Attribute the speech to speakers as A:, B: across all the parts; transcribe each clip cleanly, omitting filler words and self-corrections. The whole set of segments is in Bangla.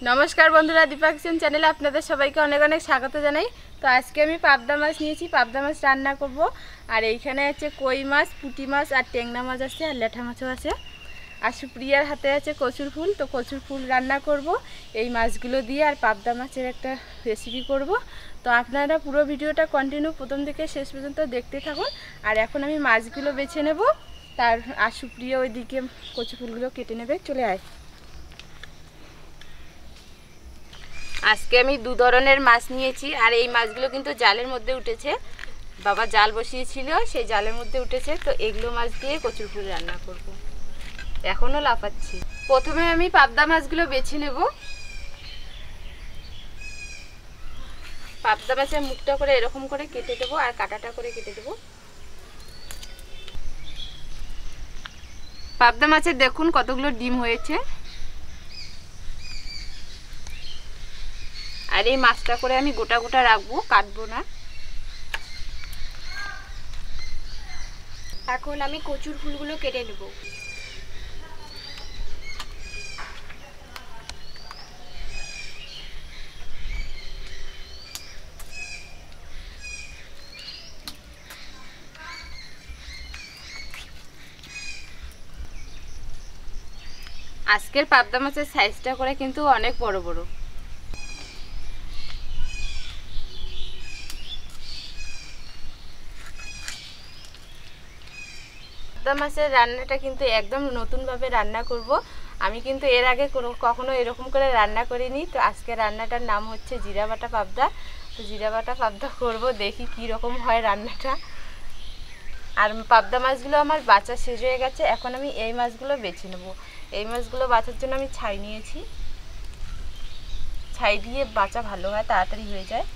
A: नमस्कार बंधुरा दीपा किचन चैनेले आपनादेर सबाइके अनेक अनेक स्वागत जानाई। तो आज के आमी पाबदा माछ नियेछि, पाबदा माछ रान्ना करब। और एइखाने आछे कई माछ, पुटी माछ और टेंगना माछ आछे और ल्याठा माछও आछे। और सुप्रियार हाथे आछे कचुर फुल, तो कचुर फुल रान्ना करब এই মাছগুলো দিয়ে। আর পাবদা মাছের একটা রেসিপি করব। তো আপনারা পুরো ভিডিওটা কন্টিনিউ প্রথম থেকে শেষ পর্যন্ত দেখতে থাকুন। আর এখন আমি মাছগুলো বেছে নেব, তার আর সুপ্রিয়া ওইদিকে কচু ফুলগুলো কেটে নেবে। চলে আয়। আজকে আমি দু ধরনের মাছ নিয়েছি আর এই মাছগুলো কিন্তু জালের মধ্যে উঠেছে। বাবা জাল বসিয়েছিল, সেই জালের মধ্যে উঠেছে। তো এগুলো মাছ দিয়ে কচুর ফুল রান্না করব। এখনো লাফাচ্ছি। প্রথমে আমি পাবদা মাছগুলো বেছে নেব। পাবদা মাছের মুখটা করে এরকম করে কেটে দেব আর কাঁটাটা করে কেটে দেব। পাবদা মাছের দেখুন কতগুলো ডিম হয়েছে। আর এই মাছটা করে আমি গোটা গোটা রাখবো, কাটবো না।
B: এখন আমি কচুর ফুলগুলো কেটে নেব।
A: আজকের পাবদা মাছের সাইজটা করে কিন্তু অনেক বড় বড়। পাবদা মাছের রান্নাটা কিন্তু একদম নতুনভাবে রান্না করব। আমি কিন্তু এর আগে কখনো এরকম করে রান্না করিনি। তো আজকে রান্নাটার নাম হচ্ছে জিরা বাটা পাবদা। তো জিরা বাটা পাবদা করব, দেখি কি রকম হয় রান্নাটা। আর পাবদা মাছগুলো আমার বাছা শেষ হয়ে গেছে। এখন আমি এই মাছগুলো বেছে নেব। এই মাছগুলো বাছার জন্য আমি ছাই নিয়েছি। ছাই দিয়ে বাছা ভালো হয়, তাড়াতাড়ি হয়ে যায়।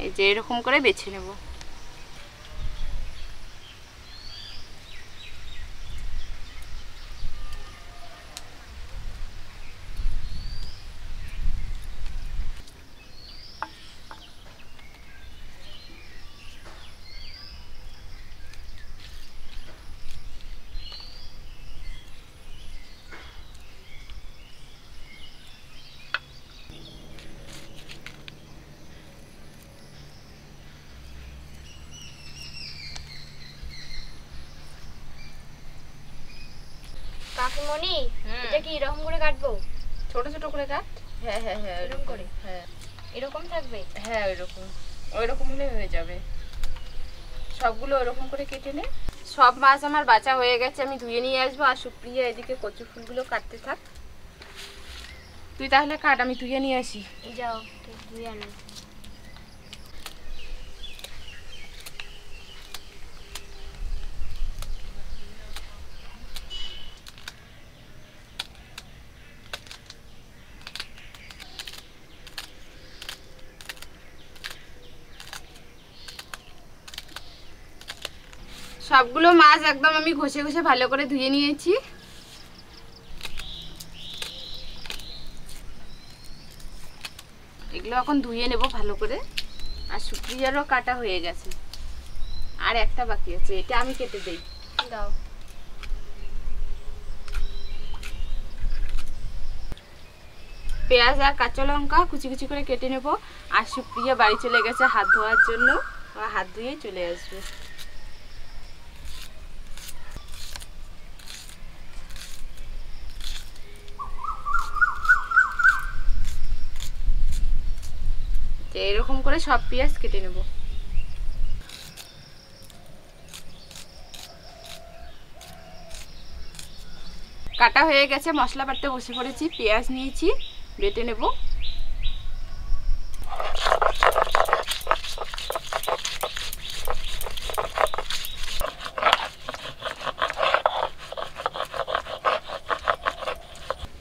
A: এই যে এরকম করে বেছে নেব।
B: কাকিমণি, এটা কি এরকম করে কাটবো?
A: ছোট ছোট করে কাট। হ্যাঁ হ্যাঁ হ্যাঁ,
B: এরকম করে।
A: হ্যাঁ
B: এরকম থাকবে?
A: হ্যাঁ ওইরকম হলে হয়ে যাবে। সবগুলো ওরকম করে কেটে নে। সব মাছ আমার বাছা হয়ে গেছে, আমি ধুয়ে নিয়ে আসবো। আর সুপ্রিয়া এদিকে কচু ফুলগুলো কাটতে থাক। তুই তাহলে কাট, আমি ধুয়ে নিয়ে আসি।
B: যাও, ধুয়ে আনো।
A: সবগুলো মাছ একদম আমি ঘষে ঘষে ভালো করে ধুয়ে নিয়েছি। এগুলো এখন ধুয়ে নেব ভালো করে। আর সুপ্রিয়ারও কাটা হয়ে গেছে, আর একটা বাকি আছে, এটা আমি কেটে দেই।
B: দাও।
A: পেঁয়াজ আর কাঁচা লঙ্কা কুচি কুচি করে কেটে নেব। আর সুপ্রিয়া বাড়ি চলে গেছে হাত ধোয়ার জন্য, হাত ধুয়ে চলে আসবে। এরকম করে সব পেঁয়াজ কেটে নেব। কাটা হয়ে গেছে, মশলা বাটতে বসে পড়েছি। পেঁয়াজ নিয়েছি, বেটে নেব।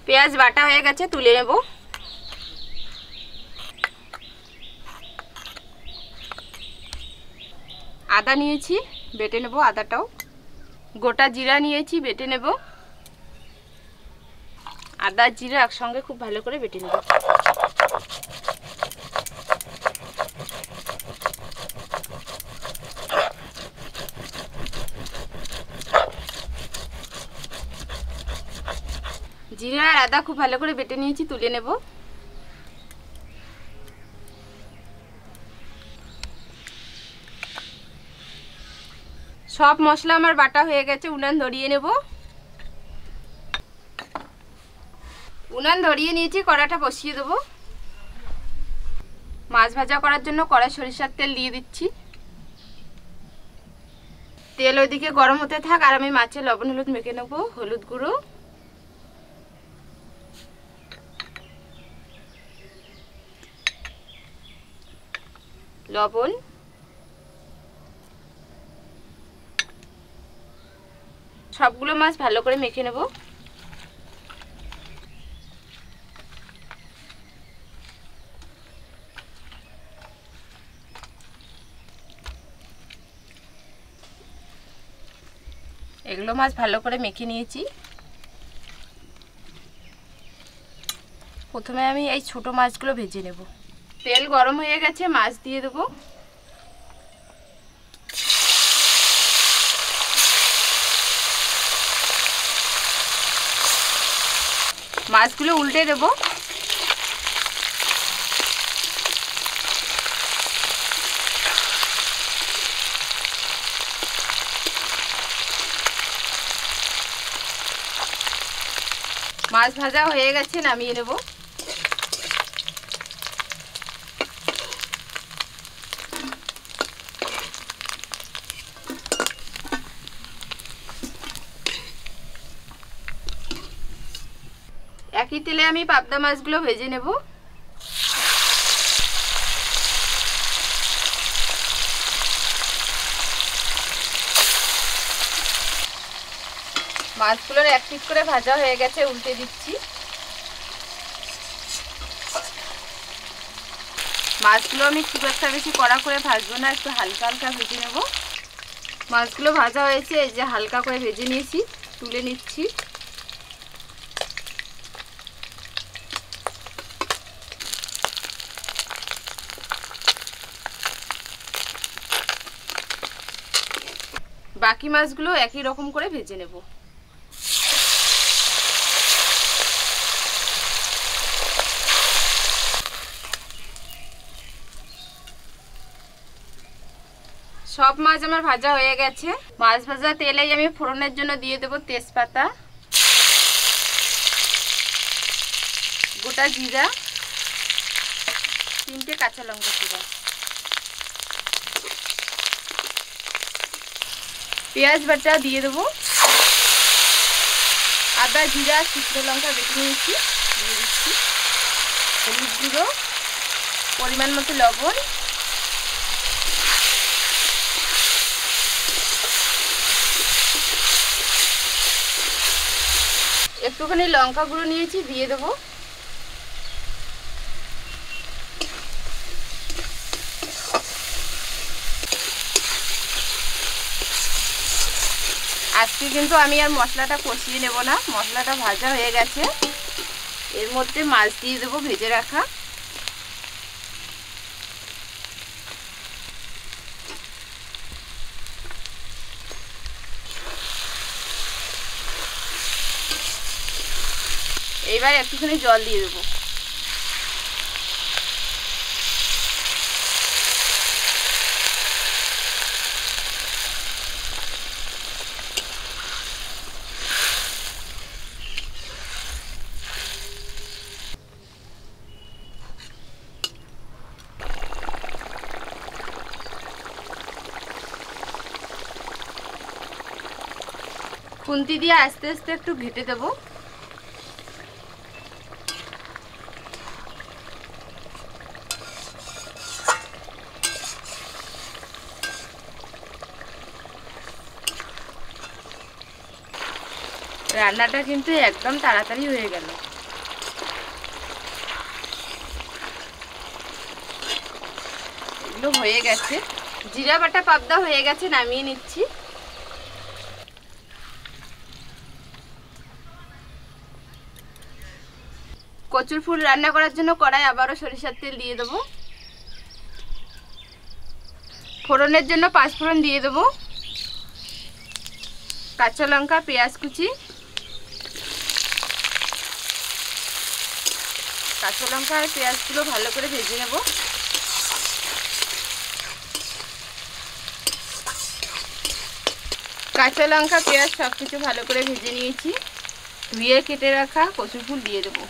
A: পেঁয়াজ বাটা হয়ে গেছে, তুলে নেব। আদা নিয়েছি, বেটে নেব আদাটাও। গোটা জিরা নিয়েছি, বেটে নেব। আদা জিরা একসঙ্গে খুব ভালো করে বেটে নেব। জিরা আর আদা খুব ভালো করে বেটে নিয়েছি, তুলে নেব। সব মশলা আমার বাটা হয়ে গেছে, উনান ধরিয়ে নেব। উনান ধরিয়ে নিয়েছি, কড়াটা বসিয়ে দেবো। মাছ ভাজা করার জন্য কড়াই সরিষার তেল দিয়ে দিচ্ছি। তেল ওইদিকে গরম হতে থাক, আর আমি মাছে লবণ হলুদ মেখে নেব। হলুদ গুঁড়ো, লবণ, সবগুলো মাছ ভালো করে মেখে নেব। এগুলো মাছ ভালো করে মেখে নিয়েছি। প্রথমে আমি এই ছোট মাছগুলো ভেজে নেব। তেল গরম হয়ে গেছে, মাছ দিয়ে দেবো। মাছগুলো উল্টে দেব। মাছ ভাজা হয়ে গেছে, নামিয়ে নেব। একই তেলে আমি পাবদা মাছগুলো ভেজে নেব। মাছগুলোর এক পিস করে ভাজা হয়ে গেছে, উল্টে দিচ্ছি। মাছগুলো আমি খুব একটা বেশি কড়া করে ভাজবো না, একটু হালকা হালকা ভেজে নেব। মাছগুলো ভাজা হয়েছে, এই যে হালকা করে ভেজে নিয়েছি, তুলে নিচ্ছি। বাকি মাছগুলো একই রকম করে ভেজে নেব। সব মাছ আমার ভাজা হয়ে গেছে। মাছ ভাজা তেলেই আমি ফোড়নের জন্য দিয়ে দেব তেজপাতা, গোটা জিরা, 3টে কাঁচা লঙ্কা চিরা, পেঁয়াজ বাটা দিয়ে দেবো। আদা জিরা শুকনো লঙ্কা বেটে নিয়েছি, দিয়ে দিচ্ছি। হলুদ গুঁড়ো, পরিমাণ মতো লবণ, একটুখানি লঙ্কা গুঁড়ো নিয়েছি, দিয়ে দেবো। আজকে কিন্তু আমি আর মশলাটা কষিয়ে নেব না, মশলাটা ভাজা হয়ে গেছে। এর মধ্যে মাছ দিয়ে দেবো ভেজে রাখা। এইবার একটুখানি জল দিয়ে দেবো। খুন্তি দিয়ে আস্তে আস্তে একটু ঘেটে দেবো। রান্নাটা কিন্তু একদম তাড়াতাড়ি হয়ে গেল। এগুলো হয়ে গেছে। জিরা বাটা পাবদা হয়ে গেছে, নামিয়ে নিচ্ছি। কচুর ফুল রান্না করার জন্য কড়াই আবারও সরিষার তেল দিয়ে দেবো। ফোড়নের জন্য 5 ফোড়ন দিয়ে দেবো, কাঁচা লঙ্কা, পেঁয়াজ কুচি, কাঁচা লঙ্কা আর পেঁয়াজগুলো ভালো করে ভেজে নেব। কাঁচা লঙ্কা পেঁয়াজ সব কিছু ভালো করে ভেজে নিয়েছি। ধুয়ে কেটে রাখা কচুর ফুল দিয়ে দেবো।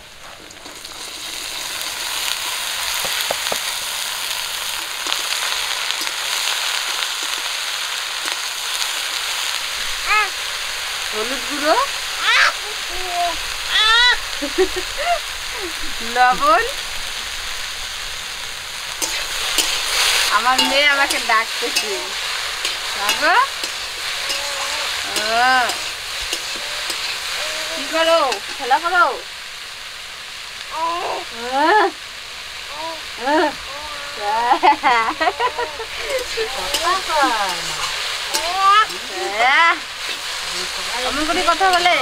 A: হলুদ গুঁড়ো, লবণ। আমার মেয়ে আমাকে ডাকতেছে, বাবা কি করো, খেলা করো। কেমন করে কথা বলে।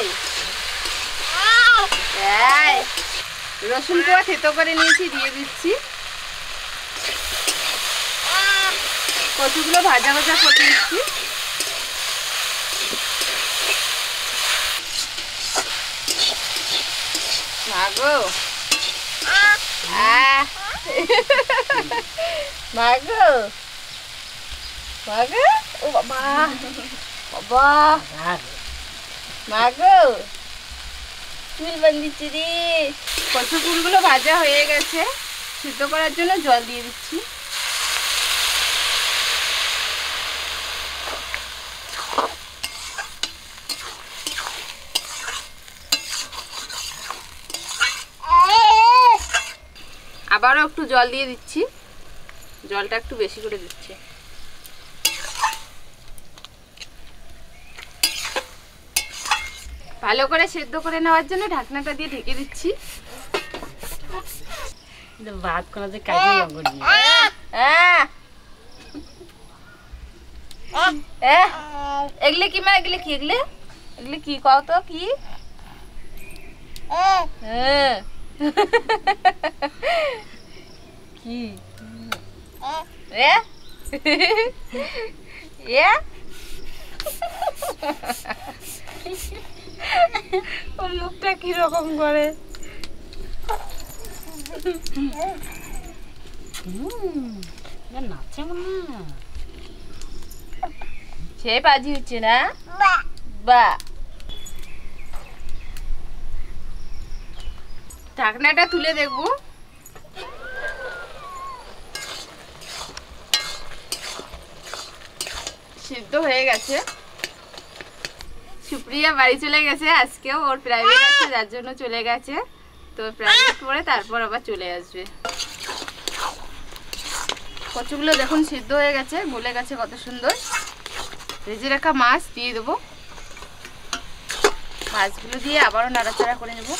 A: রসুন কোয়া থেতো করে নিয়েছি, দিয়ে দিচ্ছি। কচুগুলো ভাজা ভাজা করে নিচ্ছি। মাগো মাগো মাগো, ও বাবা বাবা মাগো, চুল বাঁধিয়েছি রে। কচু ফুলগুলো ভাজা হয়ে গেছে, সিদ্ধ করার জন্য জল দিয়ে দিচ্ছি। আবারও একটু জল দিয়ে দিচ্ছি, জলটা একটু বেশি করে দিচ্ছি। ভালো করে সেদ্ধ করে নেওয়ার জন্য ঢাকনাটা দিয়ে ঢেকে দিচ্ছি।
B: ভাত করা যে কাজে
A: এগুলো কি মা, এগুলো কি, এগুলো এগুলো কি কও তো কি। কি ওর মুখটা কিরকম করে।
B: নাচে মনে
A: সে বাজি হচ্ছে না বা। ঢাকনাটা তুলে দেখবো। সিদ্ধ হয়ে গেছে। সুপ্রিয়া বাড়ি চলে গেছে, আজকেও ওর প্রাইভেট আছে যার জন্য চলে গেছে। তো প্রাইভেট করে তারপর আবার চলে আসবে। কচুগুলো দেখুন সিদ্ধ হয়ে গেছে, গলে গেছে কত সুন্দর। ভেজে রাখা মাছ দিয়ে দেবো। মাছগুলো দিয়ে আবারও নাড়াচাড়া করে নেব।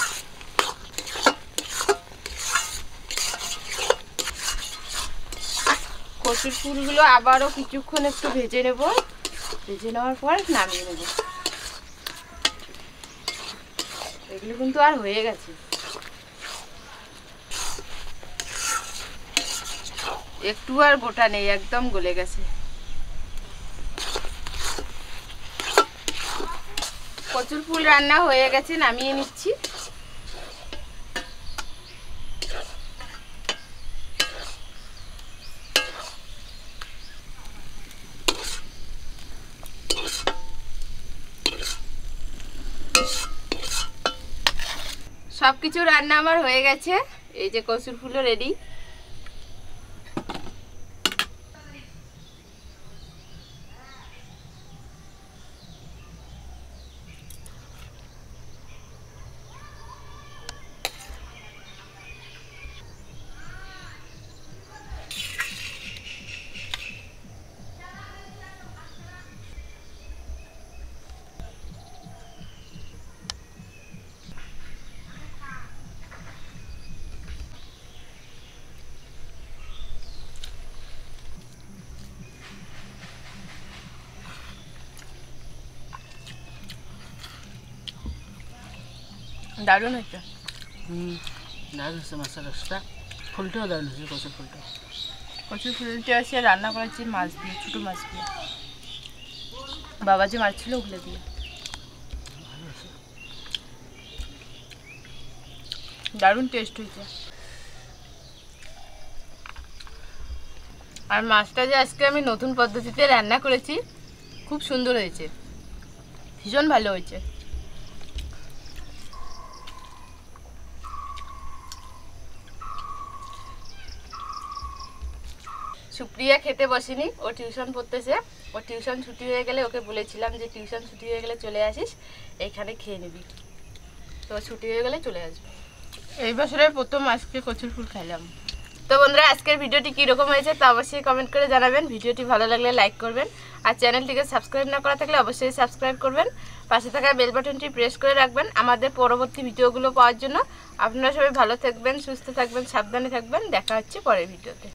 A: কচুর ফুলগুলো আবারও কিছুক্ষণ একটু ভেজে নেব। ভেজে নেওয়ার পর নামিয়ে নেব। এগুলো কিন্তু আর হয়ে গেছে, একটু আর গোটা নেই, একদম গলে গেছে। কচুর ফুল রান্না হয়ে গেছে, নামিয়ে নিচ্ছি। সবকিছু রান্না আমার হয়ে গেছে। এই যে কচুর ফুলও রেডি। দারুণ হয়েছে।
B: দারুণ হচ্ছে মাছের রসটা। ফুলটাও দারুণ হচ্ছে, কচুর ফুলটা।
A: কচুর ফুলটা এসে রান্না করেছি মাছ দিয়ে, ছোটো মাছ দিয়ে। বাবা যে মাছ ছিল ওগুলো দিয়ে। দারুণ টেস্ট হয়েছে। আর মাছটা যে আজকে আমি নতুন পদ্ধতিতে রান্না করেছি, খুব সুন্দর হয়েছে, ভীষণ ভালো হয়েছে। সুপ্রিয়া খেতে বসেনি, ও টিউশন পড়তেছে। ও টিউশন ছুটি হয়ে গেলে ওকে বলেছিলাম যে টিউশন ছুটি হয়ে গেলে চলে আসিস, এখানে খেয়ে নিবি। তো ছুটি হয়ে গেলে চলে আসবে। এই বছরের প্রথম আজকে কচুর ফুল খাইলাম। তো বন্ধুরা, আজকের ভিডিওটি কীরকম হয়েছে তা অবশ্যই কমেন্ট করে জানাবেন। ভিডিওটি ভালো লাগলে লাইক করবেন, আর চ্যানেলটিকে সাবস্ক্রাইব না করা থাকলে অবশ্যই সাবস্ক্রাইব করবেন। পাশে থাকা বেল বাটনটি প্রেস করে রাখবেন আমাদের পরবর্তী ভিডিওগুলো পাওয়ার জন্য। আপনারা সবাই ভালো থাকবেন, সুস্থ থাকবেন, সাবধানে থাকবেন। দেখা হচ্ছে পরের ভিডিওতে।